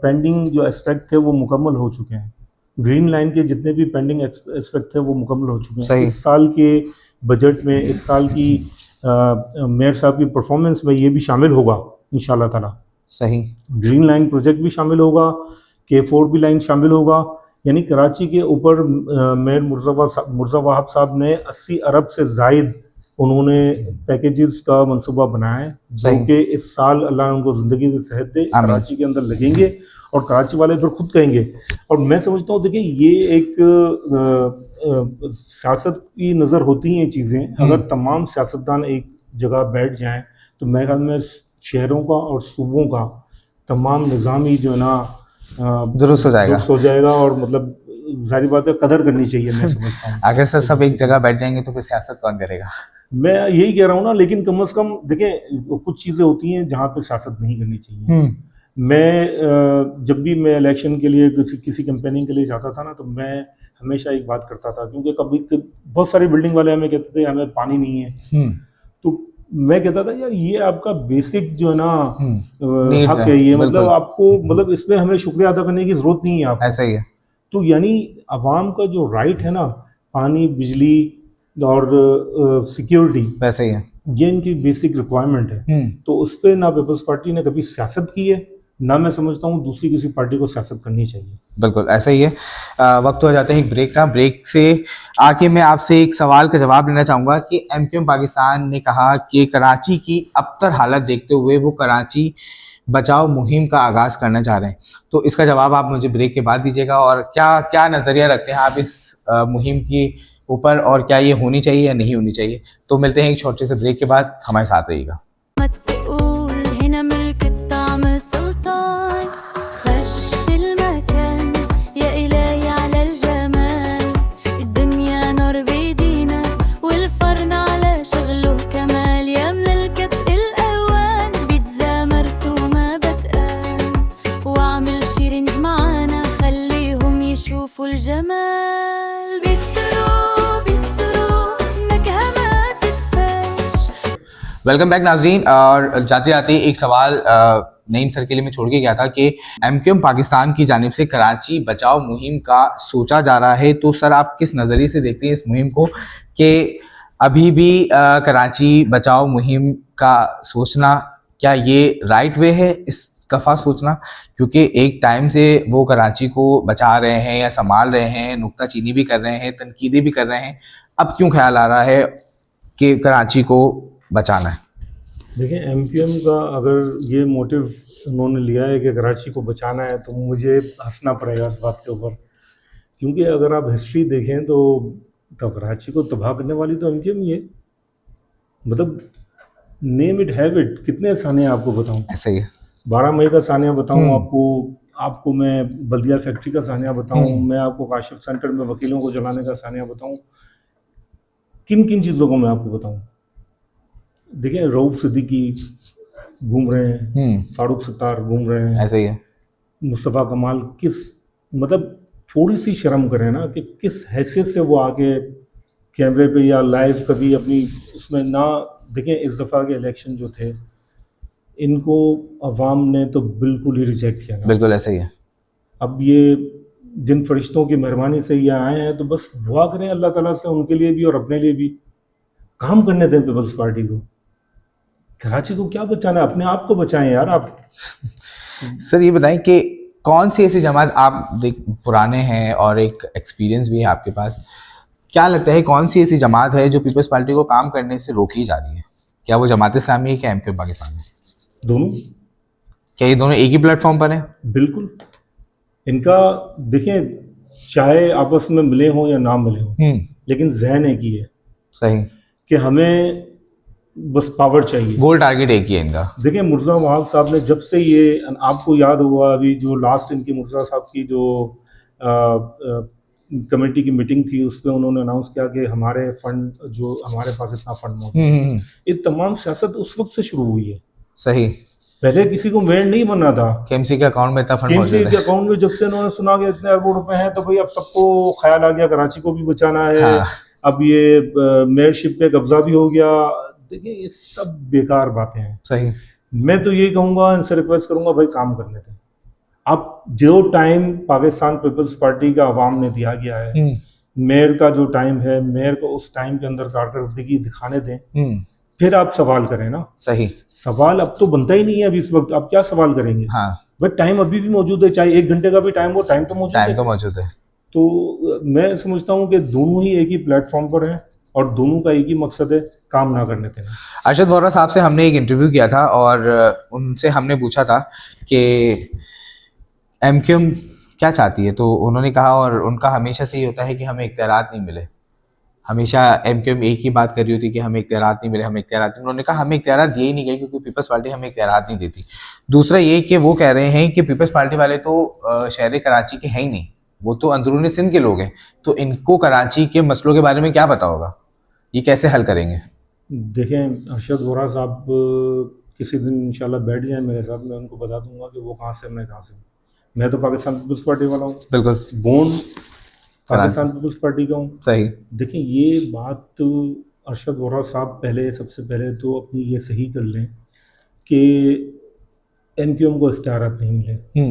पेंडिंग जो एस्पेक्ट थे वो मुकम्मल हो चुके हैं। ग्रीन लाइन के जितने भी पेंडिंग एस्पेक्ट थे वो मुकम्मल हो चुके हैं। इस साल के बजट में, इस साल की मेयर साहब की परफॉर्मेंस में ये भी शामिल होगा इंशाल्लाह ताला। सही। ग्रीन लाइन प्रोजेक्ट भी शामिल होगा, K4 भी लाइन शामिल होगा। यानी कराची के ऊपर मेयर मुर्जा वाहब साहब ने 80 अरब से जायद उन्होंने पैकेजेस का मंसूबा बनाया है, जो कि इस साल अल्लाह उनको ज़िंदगी की सेहत दे कराची के अंदर लगेंगे और कराची वाले फिर खुद कहेंगे। और मैं समझता हूँ देखिए ये एक सियासत की नज़र होती हैं ये चीज़ें। अगर तमाम सियासतदान एक जगह बैठ जाएं तो मेरे ख्याल में शहरों का और सूबों का तमाम निज़ाम ही जो है ना दुरुस्त हो जाएगा और मतलब जाहिर बात है कदर करनी चाहिए। मैं समझता हूँ अगर सर सब एक जगह बैठ जाएंगे तो फिर सियासत कौन करेगा? मैं यही कह रहा हूँ ना, लेकिन कम से कम देखें कुछ चीज़ें होती हैं जहाँ पे सियासत नहीं करनी चाहिए। मैं जब भी मैं इलेक्शन के लिए किसी कैंपेनिंग के लिए जाता था ना तो मैं हमेशा एक बात करता था, क्योंकि कभी बहुत सारे बिल्डिंग वाले हमें कहते थे हमें पानी नहीं है, तो मैं कहता था यार ये आपका बेसिक जो है ना हक है, ये मतलब आपको मतलब इसमें हमें शुक्रिया अदा करने की जरूरत नहीं है आपको। ऐसा ही है। तो यानी अवाम का जो राइट है ना, पानी, बिजली और सिक्योरिटी, वैसे ही है, ये इनकी बेसिक रिक्वायरमेंट है। तो उस पर ना पीपल्स पार्टी ने कभी सियासत की है, ना मैं समझता हूँ दूसरी किसी पार्टी को सियासत करनी चाहिए। बिल्कुल ऐसा ही है। वक्त हो जाता है एक ब्रेक का। ब्रेक से आके मैं आपसे एक सवाल का जवाब लेना चाहूँगा कि MQM पाकिस्तान ने कहा कि कराची की अबतर हालत देखते हुए वो कराची बचाओ मुहिम का आगाज़ करना चाह रहे हैं, तो इसका जवाब आप मुझे ब्रेक के बाद दीजिएगा। और क्या क्या नज़रिया रखते हैं आप इस मुहिम के ऊपर, और क्या ये होनी चाहिए या नहीं होनी चाहिए? तो मिलते हैं एक छोटे से ब्रेक के बाद, हमारे साथ रहिएगा। वेलकम बैक नाजरीन। और जाते जाते एक सवाल नईम सर के लिए मैं छोड़ के गया था कि MQM पाकिस्तान की जानिब से कराची बचाओ मुहिम का सोचा जा रहा है, तो सर आप किस नज़रिए से देखते हैं इस मुहिम को कि अभी भी कराची बचाओ मुहिम का सोचना, क्या ये राइट वे है इस दफ़ा सोचना? क्योंकि एक टाइम से वो कराची को बचा रहे हैं या संभाल रहे हैं, नुक्ताचीनी भी कर रहे हैं, तनकीदी भी कर रहे हैं, अब क्यों ख्याल आ रहा है कि कराची को बचाना है? देखिए MQM का अगर ये मोटिव उन्होंने लिया है कि कराची को बचाना है तो मुझे हंसना पड़ेगा इस बात के ऊपर, क्योंकि अगर आप हिस्ट्री देखें तो कराची को तबाह करने वाली तो MQM ही है। मतलब नेम इट हैव इट। कितने सानिया आपको बताऊं? ऐसा ही है। 12 मई का सानिया बताऊं आपको मैं बल्दिया फैक्ट्री का सानिया बताऊं, मैं आपको काशिफ सेंटर में वकीलों को जलाने का सानिया बताऊं, किन किन चीज़ों को मैं आपको बताऊं? देखिए रऊफ सिद्दीकी घूम रहे हैं, फारूक सत्तार घूम रहे हैं, ऐसा ही है। मुस्तफ़ा कमाल, किस मतलब थोड़ी सी शर्म करें ना कि किस हैसियत से वो आके कैमरे पे या लाइव कभी अपनी उसमें ना देखें। इस दफ़ा के इलेक्शन जो थे, इनको अवाम ने तो बिल्कुल ही रिजेक्ट किया। बिल्कुल ऐसा ही है। अब ये जिन फरिश्तों की मेहरबानी से ये आए हैं, तो बस दुआ करें अल्लाह ताला से उनके लिए भी और अपने लिए भी। काम करने दें पीपल्स पार्टी को। कराची को क्या बचाना है, अपने आप को बचाएं यार आप। सर ये बताएं कि कौन सी ऐसी जमात, आप देख पुराने हैं और एक एक्सपीरियंस भी है आपके पास, क्या लगता है कौन सी ऐसी जमात है जो पीपल्स पार्टी को काम करने से रोकी जा रही है? क्या वो जमात इस्लामी है क्या एमक्यूएम पाकिस्तान है? दोनों। क्या ये दोनों एक ही प्लेटफॉर्म पर हैं? बिल्कुल। इनका देखें, चाहे आपस में मिले हों या ना मिले हों, लेकिन जहन एक ही है। सही। कि हमें बस पावर चाहिए, गोल टारगेट एक ही है इनका। देखिए मुर्तज़ा वहाब साहब ने जब से ये, आपको याद होगा अभी जो लास्ट इनकी मुर्तज़ा साहब की जो कमेटी की मीटिंग थी, उस पर उन्होंने अनाउंस किया कि हमारे फंड, जो हमारे पास इतना फंड मौजूद है। ये तमाम सियासत उस वक्त से शुरू हुई है। सही। पहले किसी को मेड नहीं बनना था केएमसी के अकाउंट में इतना फंड मौजूद है। केएमसी के अकाउंट में जब से उन्होंने सुना कि इतने अरबों रुपए हैं, तो भाई अब सबको ख्याल आ गया कराची को भी बचाना है। हाँ। अब ये मेयरशिप पे कब्जा भी हो गया। देखिए ये सब बेकार बातें हैं। सही। मैं तो यही कहूँगा, इनसे रिक्वेस्ट करूँगा, भाई काम करने दें। अब जो टाइम पाकिस्तान पीपल्स पार्टी का अवाम ने दिया गया है, मेयर का जो टाइम है, मेयर को उस टाइम के अंदर कारकर्दगी दिखाने दें, फिर आप सवाल करें ना। सही। सवाल अब तो बनता ही नहीं है अभी इस वक्त, अब क्या सवाल करेंगे? हाँ। बट टाइम अभी भी मौजूद है, चाहे 1 घंटे का भी टाइम हो, टाइम तो मौजूद है। तो मैं समझता हूँ कि दोनों ही एक ही प्लेटफॉर्म पर हैं और दोनों का एक ही मकसद है, काम ना करने देना। अरशद वोरा साहब से हमने एक इंटरव्यू किया था और उनसे हमने पूछा था कि एमक्यूएम क्या चाहती है, तो उन्होंने कहा, और उनका हमेशा से ही होता है कि हमें इख्तियारात नहीं मिले। हमेशा एमक्यूएम एक ही बात कर रही होती कि हमें इख्तियारात नहीं मिले, हमें इख्तियारात नहीं। उन्होंने कहा हमें इख्तियारात दिए ही नहीं गए क्योंकि पीपल्स पार्टी हमें इख्तियारात नहीं देती। दूसरा ये कि वो कह रहे हैं कि पीपल्स पार्टी वाले तो शहर कराची के हैं ही नहीं, वो तो अंदरूनी सिंध के लोग हैं, तो इनको कराची के मसलों के बारे में क्या पता होगा, ये कैसे हल करेंगे? देखें अरशद वोरा साहब किसी दिन इंशाल्लाह बैठ जाए मेरे साथ, मैं उनको बता दूंगा कि वो कहाँ से, मैं कहाँ से। मैं तो पाकिस्तान पीपल्स पार्टी वाला हूँ, बिल्कुल बोर्न पाकिस्तान पीपल्स पार्टी का हूँ। सही। देखिए ये बात तो अरशद वोरा साहब पहले, सबसे पहले तो अपनी ये सही कर लें कि एमक्यूएम को इख्तियारात नहीं मिले।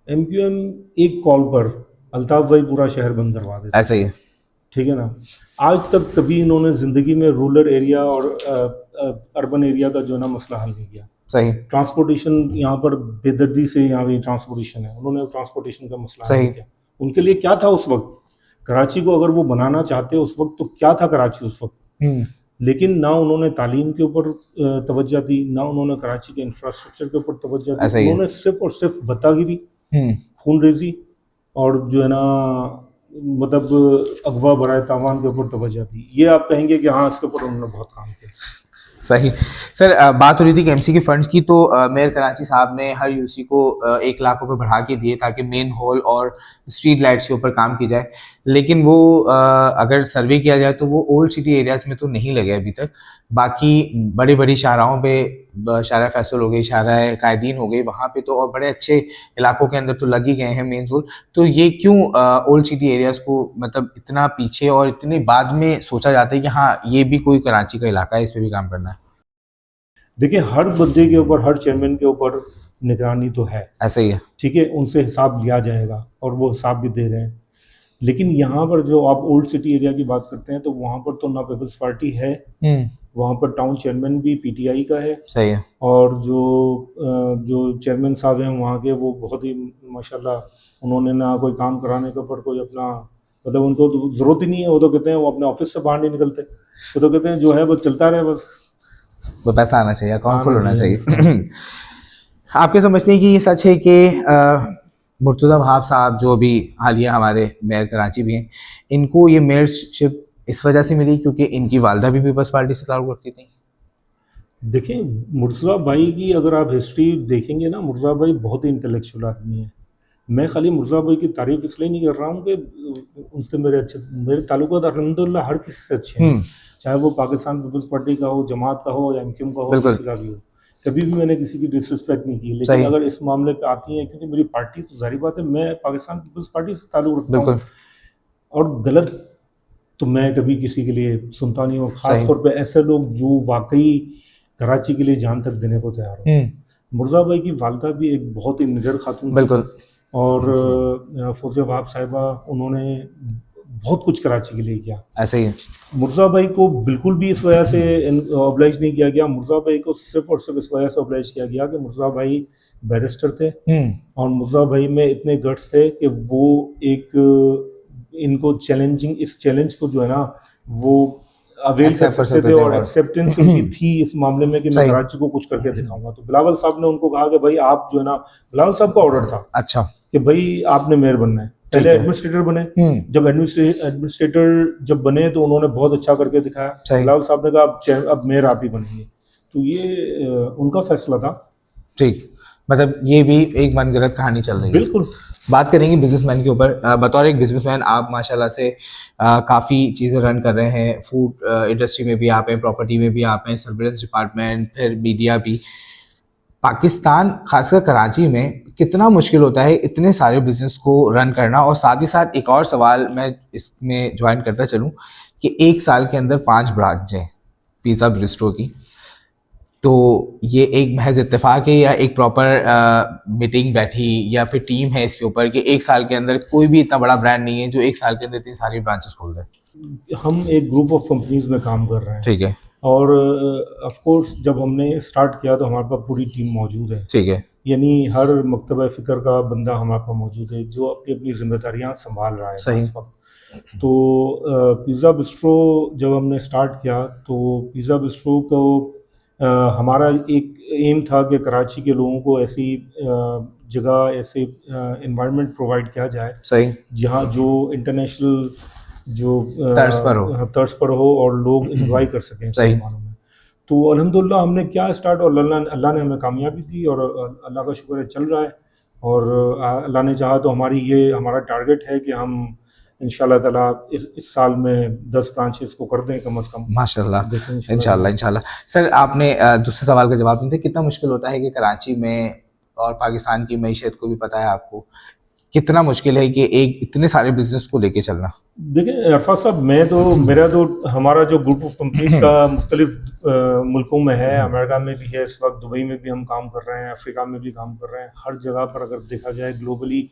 एमक्यूएम एक कॉल पर अल्ताफ भाई पूरा शहर बंद करवा देते, ऐसा ही है, ठीक है ना। आज तक कभी इन्होंने ज़िंदगी में रूरल एरिया और अर्बन एरिया का जो ना मसला हल नहीं किया। सही। ट्रांसपोर्टेशन यहाँ पर बेदर्दी से यहाँ भी ट्रांसपोर्टेशन है, उन्होंने ट्रांसपोर्टेशन का मसला हल नहीं किया। उनके लिए क्या था उस वक्त कराची को, अगर वो बनाना चाहते उस वक्त, तो क्या था कराची उस वक्त। लेकिन ना उन्होंने तालीम के ऊपर तवज्जो दी, ना उन्होंने कराची के इंफ्रास्ट्रक्चर के ऊपर तवज्जो दी। उन्होंने सिर्फ और सिर्फ बतागिरी, खूनरेजी और जो है ना मतलब अगवा बराए तावान के ऊपर तवज्जो दी। ये आप कहेंगे कि हाँ इसके ऊपर उन्होंने बहुत काम किया। सही। सर बात हो रही थी केएमसी के फंड्स की, तो मेयर कराची साहब ने हर यूसी को 1 लाख रुपए बढ़ा के दिए ताकि मेन हॉल और स्ट्रीट लाइट्स के ऊपर काम की जाए। लेकिन वो अगर सर्वे किया जाए तो वो ओल्ड सिटी एरियाज में तो नहीं लगे अभी तक। बाकी बड़ी बड़ी शाहराहों पे, शाहरा फैसल हो गई, शाहरा कायदीन हो गई, वहाँ पे तो और बड़े अच्छे इलाकों के अंदर तो लग ही गए हैं मेन हॉल। तो ये क्यों ओल्ड सिटी एरियाज को मतलब इतना पीछे और इतने बाद में सोचा जाता है कि हाँ ये भी कोई कराची का इलाका है, इस पर भी काम करना है? देखिए हर बंदे के ऊपर, हर चेयरमैन के ऊपर निगरानी तो है, ऐसा ही है, ठीक है, उनसे हिसाब लिया जाएगा और वो हिसाब भी दे रहे हैं। लेकिन यहाँ पर जो आप ओल्ड सिटी एरिया की बात करते हैं, तो वहाँ पर तो ना पीपल्स पार्टी है, वहाँ पर टाउन चेयरमैन भी पीटीआई का है, सही है। और जो चेयरमैन साहब हैं वहाँ के, वो बहुत ही माशाल्लाह, उन्होंने ना कोई काम कराने के ऊपर कोई अपना, मतलब उनको तो ज़रूरत ही नहीं है। वो तो कहते हैं वो अपने ऑफिस से बाहर नहीं निकलते, वो तो कहते हैं जो है वो चलता रहे, बस वो पैसा आना चाहिए, अकाउंट फुल होना चाहिए। आपके समझते हैं कि ये सच है कि मुर्तज़ा वहाब साहब जो अभी हालिया हमारे मेयर कराची भी हैं, इनको ये मेयरशिप इस वजह से मिली क्योंकि इनकी वालदा भी पीपल्स पार्टी से ताल्लुक़ रखती थी? देखिए मुर्तज़ा भाई की अगर आप हिस्ट्री देखेंगे ना, मुर्तज़ा भाई बहुत ही इंटेलेक्चुअल आदमी है। मैं खाली मुर्तज़ा भाई की तारीफ इसलिए नहीं कर रहा हूँ कि उनसे मेरे ताल्लुकात अल्हम्दुलिल्लाह हर किसी से अच्छे हैं, चाहे वो पाकिस्तान पीपल्स पार्टी का हो, जमात का हो या एमक्यूएम का हो, किसी का भी हो। कभी भी मैंने किसी की डिसरिस्पेक्ट नहीं की। लेकिन अगर इस मामले पे आती है, क्योंकि मेरी पार्टी तो जाहिर बात है, मैं पाकिस्तान पीपल्स पार्टी से ताल्लुक़ रखता हूँ और गलत तो मैं कभी किसी के लिए सुनता नहीं हूँ, खास तौर पे ऐसे लोग जो वाकई कराची के लिए जान तक देने को तैयार हो। मुर्जा भाई की वालदा भी एक बहुत ही निडर खातून, बिल्कुल, और फौजिया वहाब साहिबा, उन्होंने बहुत कुछ कराची के लिए किया। ऐसे ही मुर्जा भाई को बिल्कुल भी इस वजह से ऑब्लाइज नहीं किया गया। मुर्जा भाई को सिर्फ और सिर्फ इस वजह से ऑब्लाइज किया गया कि मुर्जा भाई बैरिस्टर थे, और मुर्जा भाई में इतने गट्स थे कि वो इनको इस चैलेंज को जो है ना वो अवेल कर सकते थे, और एक्सेप्टेंस उनकी थी इस मामले में कि मैं कराची को कुछ करके दिखाऊंगा। तो बिलावल साहब ने उनको कहा कि भाई आप जो है ना, बिलावल साहब का ऑर्डर था अच्छा कि भाई आपने मेयर बनना है। पहले एडमिनिस्ट्रेटर बने, जब एडमिनिस्ट्रेटर जब बने तो उन्होंने बहुत अच्छा करके दिखाया। बिलावल साहब ने कहा अब मेयर आप ही बनेंगे, तो ये उनका फैसला था। ठीक, मतलब ये भी एक मनगढ़ंत कहानी चल रही है। बिल्कुल। बात करेंगे बिजनेसमैन के ऊपर। बतौर एक बिजनेसमैन आप माशाल्लाह से काफ़ी चीज़ें रन कर रहे हैं। फूड इंडस्ट्री में भी आप हैं, प्रॉपर्टी में भी आप हैं, सर्विलेंस डिपार्टमेंट, फिर मीडिया भी। पाकिस्तान खासकर कराची में कितना मुश्किल होता है इतने सारे बिजनेस को रन करना। और साथ ही साथ एक और सवाल मैं इसमें ज्वाइन करता चलूँ कि एक साल के अंदर 5 ब्रांच हैं पिज़्ज़ा बिस्ट्रो की, तो ये एक महज इत्तेफाक है या एक प्रॉपर मीटिंग बैठी या फिर टीम है इसके ऊपर कि एक साल के अंदर कोई भी इतना बड़ा ब्रांड नहीं है जो एक साल के अंदर इतनी सारी ब्रांचेस खोल दे? हम एक ग्रुप ऑफ कंपनीज में काम कर रहे हैं। ठीक है। और ऑफ कोर्स जब हमने स्टार्ट किया तो हमारे पास पूरी टीम मौजूद है। ठीक है। यानी हर मकतबा फ़िक्र का बंदा हमारे पास मौजूद है जो अपनी अपनी जिम्मेदारियां संभाल रहा है। सही। इस वक्त तो पिज़्ज़ा बिस्ट्रो जब हमने स्टार्ट किया तो पिज़्ज़ा बिस्ट्रो को हमारा एक एम था कि कराची के लोगों को ऐसी जगह, ऐसे इन्वायरमेंट प्रोवाइड किया जाए सही, जहाँ जो इंटरनेशनल जो तर्ज पर हो और लोग एंजॉय कर सकें सही मानों में। तो अल्हम्दुलिल्लाह हमने क्या स्टार्ट, और अल्लाह ने हमें कामयाबी दी, और अल्लाह का शुक्र है चल रहा है। और अल्लाह ने चाहा तो हमारा टारगेट है कि हम इंशाल्लाह ताला इस साल में 10 ब्रांचेस को कर दें कम से कम। माशाल्लाह, इंशाल्लाह। सर आपने दूसरे सवाल का जवाब नहीं दिया, कितना मुश्किल होता है कि कराची में, और पाकिस्तान की मईशत को भी पता है आपको, कितना मुश्किल है कि एक इतने सारे बिजनेस को लेके चलना? देखिए अरफात साहब, मेरा तो हमारा जो ग्रुप ऑफ कंपनीज का मुख्तलिफ मुल्कों में है, अमेरिका में भी है इस वक्त, दुबई में भी हम काम कर रहे हैं, अफ्रीका में भी काम कर रहे हैं। हर जगह पर अगर देखा जाए ग्लोबली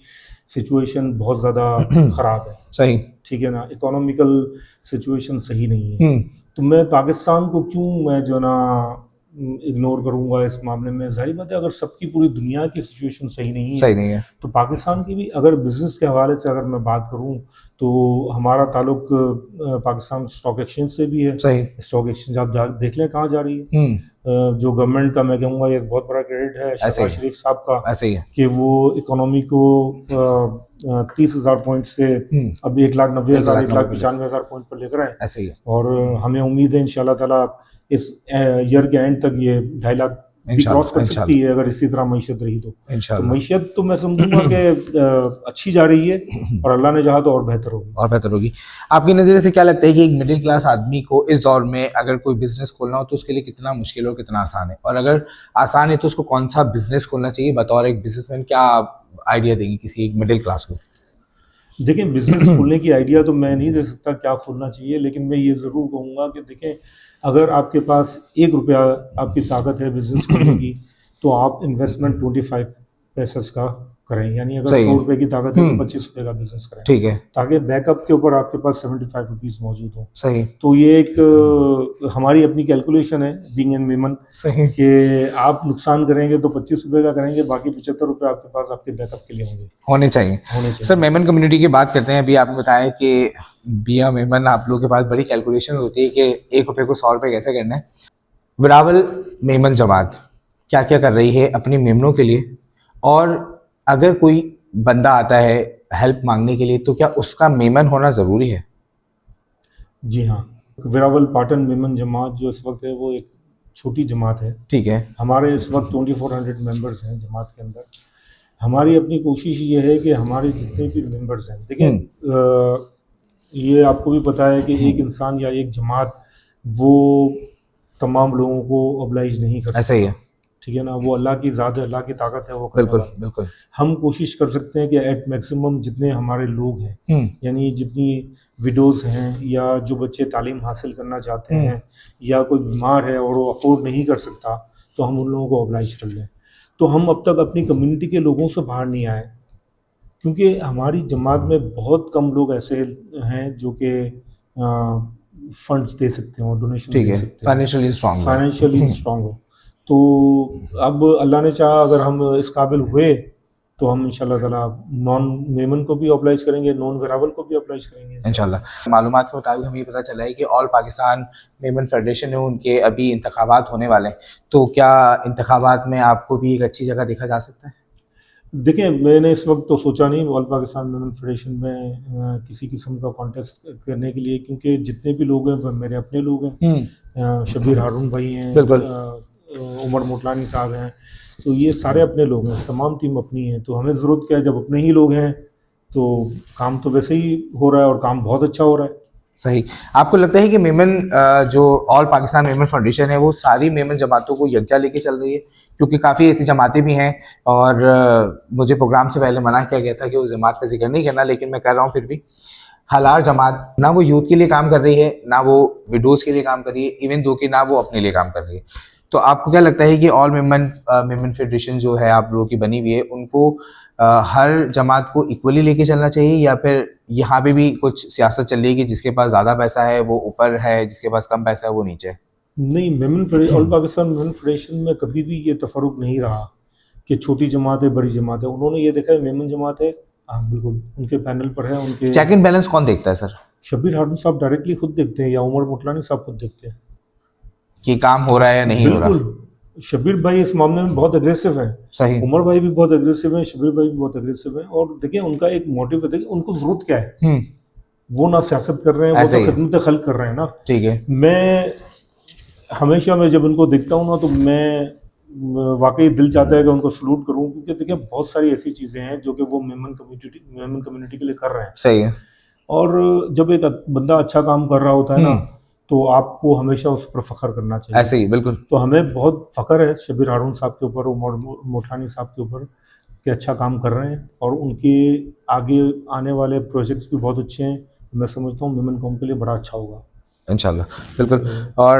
सिचुएशन बहुत ज़्यादा ख़राब है। सही, ठीक है ना, इकोनॉमिकल सिचुएशन सही नहीं है। तो मैं पाकिस्तान को क्यों मैं जो ना इग्नोर करूंगा इस मामले में? जाहिर बात है, अगर सबकी पूरी दुनिया की सिचुएशन सही नहीं है तो पाकिस्तान की भी, अगर बिजनेस के हवाले से अगर मैं बात करूं तो हमारा ताल्लुक पाकिस्तान स्टॉक एक्सचेंज से भी है। स्टॉक एक्सचेंज आप देख लें कहाँ जा रही है। जो गवर्नमेंट का मैं कहूँगा एक बहुत बड़ा क्रेडिट है शहबाज शरीफ साहब का, ऐसे ही है कि वो इकोनॉमी को 30,000 पॉइंट से अब 1,90,000 1,95,000 पॉइंट पर लेकर आए। ऐसे ही है। और हमें उम्मीद है इंशाल्लाह ताला इस ईयर के एंड तक ये 2.5 लाख भी क्रॉस कर सकती है अगर इसी तरह मईशत रही तो मईशत तो मैं समझूंगा कि अच्छी जा रही है, और अल्लाह ने चाहा तो और बेहतर होगी। आपकी नज़र से क्या लगता है कि एक मिडिल क्लास आदमी को इस दौर में अगर कोई बिजनेस खोलना हो तो उसके लिए कितना मुश्किल और कितना आसान है? और अगर आसान है तो उसको कौन सा बिजनेस खोलना चाहिए? बतौर एक बिजनेसमैन क्या आइडिया देंगे किसी एक मिडिल क्लास को? देखिए, बिजनेस खोलने की आइडिया तो मैं नहीं दे सकता क्या खोलना चाहिए, लेकिन मैं ये ज़रूर कहूँगा कि देखें, अगर आपके पास 1 रुपया आपकी ताकत है बिजनेस खोलने की, तो आप इन्वेस्टमेंट 25 पैसे का करें। यानी अगर 100 रुपये की ताकत है तो 25 रुपये का बिजनेस करें। ठीक है। ताकि बैकअप के ऊपर आपके पास 75 रुपीज़ मौजूद हो। सही। तो ये एक हमारी अपनी कैलकुलेशन है बीइंग एन वीमन, कि आप नुकसान करेंगे तो 25 रुपये का करेंगे, बाकी 75 रुपये आपके पास आपके बैकअप के लिए होने चाहिए। सर मेमन कम्युनिटी की बात करते हैं। अभी आपने बताया कि बिया मेमन आप लोगों के पास बड़ी कैलकुलेशन होती है कि 1 रुपये को 100 रुपये कैसे करना है। बिलावल मेमन जमात क्या क्या कर रही है अपनी मेमनों के लिए, और अगर कोई बंदा आता है हेल्प मांगने के लिए तो क्या उसका मेमन होना ज़रूरी है? जी हाँ, बिलावल पाटन मेमन जमात जो इस वक्त है वो एक छोटी जमात है। ठीक है। हमारे इस वक्त 2400 मेंबर्स हैं जमात के अंदर। हमारी अपनी कोशिश ये है कि हमारे जितने भी मेंबर्स हैं, देखिए ये आपको भी पता है कि एक इंसान या एक जमात वो तमाम लोगों को ऑब्लाइज नहीं कर सकता। ऐसा ही है। ठीक है ना, वो अल्लाह की ज़ात है, अल्लाह की ताकत है वो। बिल्कुल। हम कोशिश कर सकते हैं कि एट मैक्सिमम जितने हमारे लोग हैं, यानी जितनी विडोज़ हैं या जो बच्चे तालीम हासिल करना चाहते हैं या कोई बीमार है और वो अफोर्ड नहीं कर सकता, तो हम उन लोगों को ऑब्लाइज कर लें। तो हम अब तक अपनी कम्युनिटी के लोगों से बाहर नहीं आए, क्योंकि हमारी जमात में बहुत कम लोग ऐसे हैं जो कि फंड्स दे सकते हो, डोनेशन ठीक दे है, सकते हैं, फाइनेंशियली स्ट्रांग हो। तो अब अल्लाह ने चाहा अगर हम इस काबिल हुए तो हम इंशाल्लाह ताला नॉन मेमन को भी ऑब्लाइज करेंगे, नॉन वेरावल को भी ऑब्लाइज करेंगे इंशाल्लाह। मालूमात के मुताबिक हमें ये पता चला है कि ऑल पाकिस्तान मेमन फेडरेशन है, उनके अभी इंतखाबात होने वाले हैं, तो क्या इंतखाबात में आपको भी एक अच्छी जगह देखा जा सकता है? देखिए, मैंने इस वक्त तो सोचा नहीं ऑल पाकिस्तान मेमन फेडरेशन में किसी किस्म का कॉन्टेस्ट करने के लिए, क्योंकि जितने भी लोग हैं वो मेरे अपने लोग हैं। शबीर हारून भाई हैं, बिल्कुल। उमर मोटलानी साहब हैं, तो ये सारे अपने लोग हैं, तमाम टीम अपनी है। तो हमें ज़रूरत क्या है, जब अपने ही लोग हैं तो काम तो वैसे ही हो रहा है और काम बहुत अच्छा हो रहा है। सही। आपको लगता है कि मेमन जो ऑल पाकिस्तान मेमन फाउंडेशन है वो सारी मेमन जमातों को यकजा लेके चल रही है? क्योंकि काफ़ी ऐसी जमातें भी हैं और मुझे प्रोग्राम से पहले मना किया गया था कि उस जमात का जिक्र नहीं करना, लेकिन मैं कर रहा हूँ फिर भी। हालार जमात ना वो यूथ के लिए काम कर रही है, ना वो विडोज़ के लिए काम कर रही है, इवन दो कि ना वो अपने लिए काम कर रही है। तो आपको क्या लगता है कि ऑल मेमन फेडरेशन जो है आप लोगों की बनी हुई है, उनको हर जमात को इक्वली लेके चलना चाहिए, या फिर यहाँ पे भी कुछ सियासत चल रही है कि जिसके पास ज़्यादा पैसा है वो ऊपर है, जिसके पास कम पैसा है वो नीचे है? नहीं, ऑल पाकिस्तान मेमन फेडरेशन में कभी भी ये तफरुक नहीं रहा कि छोटी जमात है, बड़ी जमात है। उन्होंने ये देखा है मेमन जमात है, हाँ बिल्कुल उनके पैनल पर है। उनके चेक एंड बैलेंस कौन देखता है सर? शबीर हारून साहब डायरेक्टली खुद देखते हैं या उमर मोटलानी साहब खुद देखते हैं कि काम हो रहा है या नहीं हो रहा? बिल्कुल। शबीर भाई इस मामले में बहुत एग्रेसिव है, सही। उमर भाई भी बहुत एग्रेसिव है, शबीर भाई भी बहुत एग्रेसिव है। और देखिए उनका एक मोटिव है, उनको जरूरत क्या है, वो ना सियासत कर रहे हैं, वो तो खिदमत खल्क कर रहे हैं ना। ठीक है। मैं हमेशा मैं जब उनको देखता हूँ ना तो मैं वाकई दिल चाहता है कि उनको सलूट करूँ, क्योंकि देखिए बहुत सारी ऐसी चीज़ें हैं जो कि वो मेमन कम्युनिटी के लिए कर रहे हैं। सही है। और जब एक बंदा अच्छा काम कर रहा होता है ना, तो आपको हमेशा उस पर फ़ख्र करना चाहिए। ऐसे ही बिल्कुल। तो हमें बहुत फ़ख्र है शबीर हारून साहब के ऊपर, उमर मोटलानी साहब के ऊपर, कि अच्छा काम कर रहे हैं और उनके आगे आने वाले प्रोजेक्ट्स भी बहुत अच्छे हैं। मैं समझता हूँ मेमन कौम के लिए बड़ा अच्छा होगा इंशाल्लाह, बिल्कुल। और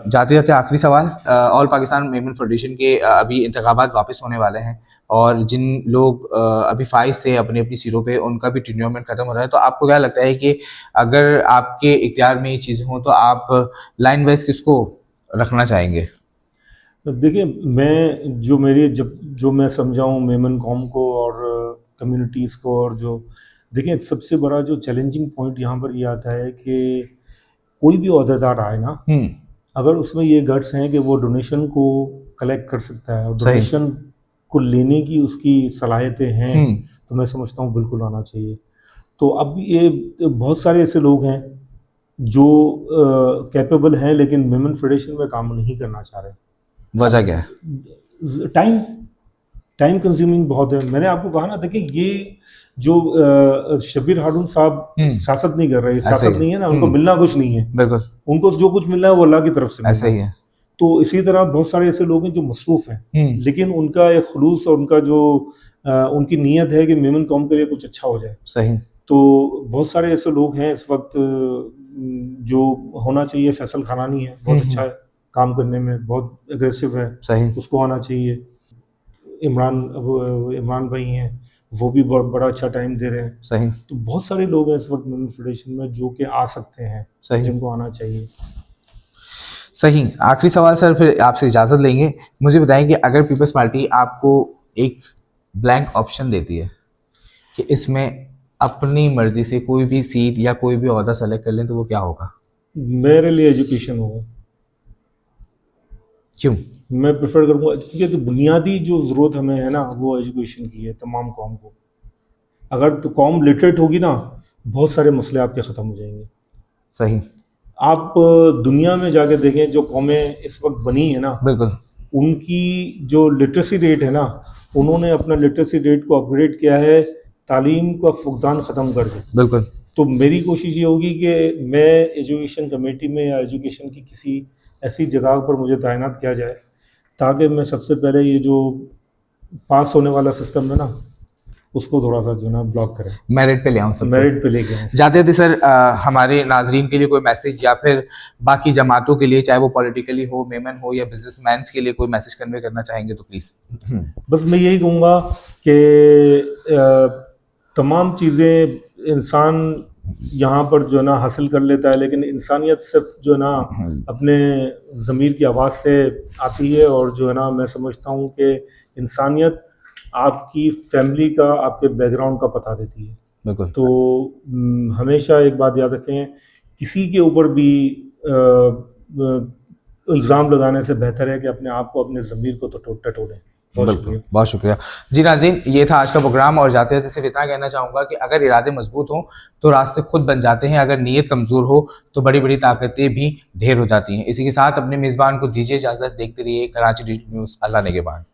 जाते जाते आखिरी सवाल, ऑल पाकिस्तान मेमन फेडरेशन के अभी इंतखाबात वापस होने वाले हैं और जिन लोग अभी फाइज से अपनी अपनी सीटों पे उनका भी टेन्योरमेंट खत्म हो रहा है, तो आपको क्या लगता है कि अगर आपके इख्तियार में ये चीज़ें हों तो आप लाइन वाइज किसको रखना चाहेंगे? देखिए, मैं जो मैं समझाऊँ मेमन कौम को और कम्युनिटीज़ को, और जो देखिए सबसे बड़ा जो चैलेंजिंग पॉइंट यहाँ पर ये आता है कि कोई भी ओहदेदार आए ना, अगर उसमें ये गट्स हैं कि वो डोनेशन को कलेक्ट कर सकता है और डोनेशन को लेने की उसकी सलाहियतें हैं, तो मैं समझता हूँ बिल्कुल आना चाहिए। तो अब ये बहुत सारे ऐसे लोग हैं जो कैपेबल हैं लेकिन मेमन फेडरेशन में काम नहीं करना चाह रहे। वजह क्या है? टाइम कंज्यूमिंग बहुत है। मैंने आपको कहा ना, देखिए ये जो शबीर हारून साहब सियासत नहीं कर रहे, सियासत नहीं है ना, उनको मिलना कुछ नहीं है, बिल्कुल उनको जो कुछ मिलना है वो अल्लाह की तरफ से ऐसा ही है। तो इसी तरह बहुत सारे ऐसे लोग हैं जो मसरूफ हैं, लेकिन उनका एक खुलूस और उनका जो उनकी नीयत है कि मेमन कौम के लिए कुछ अच्छा हो जाए। सही। तो बहुत सारे ऐसे लोग हैं इस वक्त जो होना चाहिए। फैसल खानानी है, बहुत अच्छा है काम करने में, बहुत एग्रेसिव है, सही, उसको आना चाहिए। इमरान भाई हैं, वो भी बड़ा अच्छा टाइम दे रहे हैं। सही। तो बहुत सारे लोग हैं इस वक्त मेमन फेडरेशन में जो कि आ सकते हैं, सही, जिनको आना चाहिए। सही। आखिरी सवाल सर, फिर आपसे इजाज़त लेंगे। मुझे बताएं कि अगर पीपल्स पार्टी आपको एक ब्लैंक ऑप्शन देती है कि इसमें अपनी मर्जी से कोई भी सीट या कोई भी ओहदा सेलेक्ट कर लें, तो वो क्या होगा? मेरे लिए एजुकेशन होगा। क्यों? मैं प्रेफर करूँगा क्योंकि बुनियादी जो ज़रूरत हमें है ना, वो एजुकेशन की है तमाम कौम को। अगर तो कौम लिटरेट होगी ना, बहुत सारे मसले आपके ख़त्म हो जाएंगे। सही। आप दुनिया में जाके देखें, जो कौमें इस वक्त बनी है ना, बिल्कुल, उनकी जो लिटरेसी रेट है ना, उन्होंने अपना लिटरेसी रेट को अपग्रेड किया है तालीम का फुकदान ख़त्म करके। बिल्कुल। तो मेरी कोशिश ये होगी कि मैं एजुकेशन कमेटी में या एजुकेशन की किसी ऐसी जगह पर मुझे तैनात किया जाए, ताकि मैं सबसे पहले ये जो पास होने वाला सिस्टम है ना, उसको थोड़ा सा जो ना ब्लॉक करें, मेरिट पे ले आऊँ, सब मेरिट पे लेके आएं। जाते थे सर हमारे नाजरीन के लिए कोई मैसेज या फिर बाकी जमातों के लिए, चाहे वो पॉलिटिकली हो, मेमन हो या बिजनेसमैन के लिए कोई मैसेज कन्वे करना चाहेंगे तो प्लीज। बस मैं यही कहूँगा कि तमाम चीज़ें इंसान यहाँ पर जो है ना हासिल कर लेता है, लेकिन इंसानियत सिर्फ जो है ना अपने ज़मीर की आवाज़ से आती है। और जो है ना मैं समझता हूँ कि इंसानियत आपकी फैमिली का, आपके बैकग्राउंड का पता देती है। बिल्कुल। तो हमेशा एक बात याद रखें, किसी के ऊपर भी इल्ज़ाम लगाने से बेहतर है कि अपने आप को, अपने ज़मीर को तो टटोलें। बहुत शुक्रिया जी नाज़रीन, ये था आज का प्रोग्राम। और जाते जाते सिर्फ इतना कहना चाहूँगा कि अगर इरादे मजबूत हों तो रास्ते खुद बन जाते हैं, अगर नीयत कमज़ोर हो तो बड़ी बड़ी ताकतें भी ढेर हो जाती हैं। इसी के साथ अपने मेज़बान को दीजिए इजाज़त। देखते रहिए कराची डिजिटल न्यूज़। अल्लाह नेगेबान।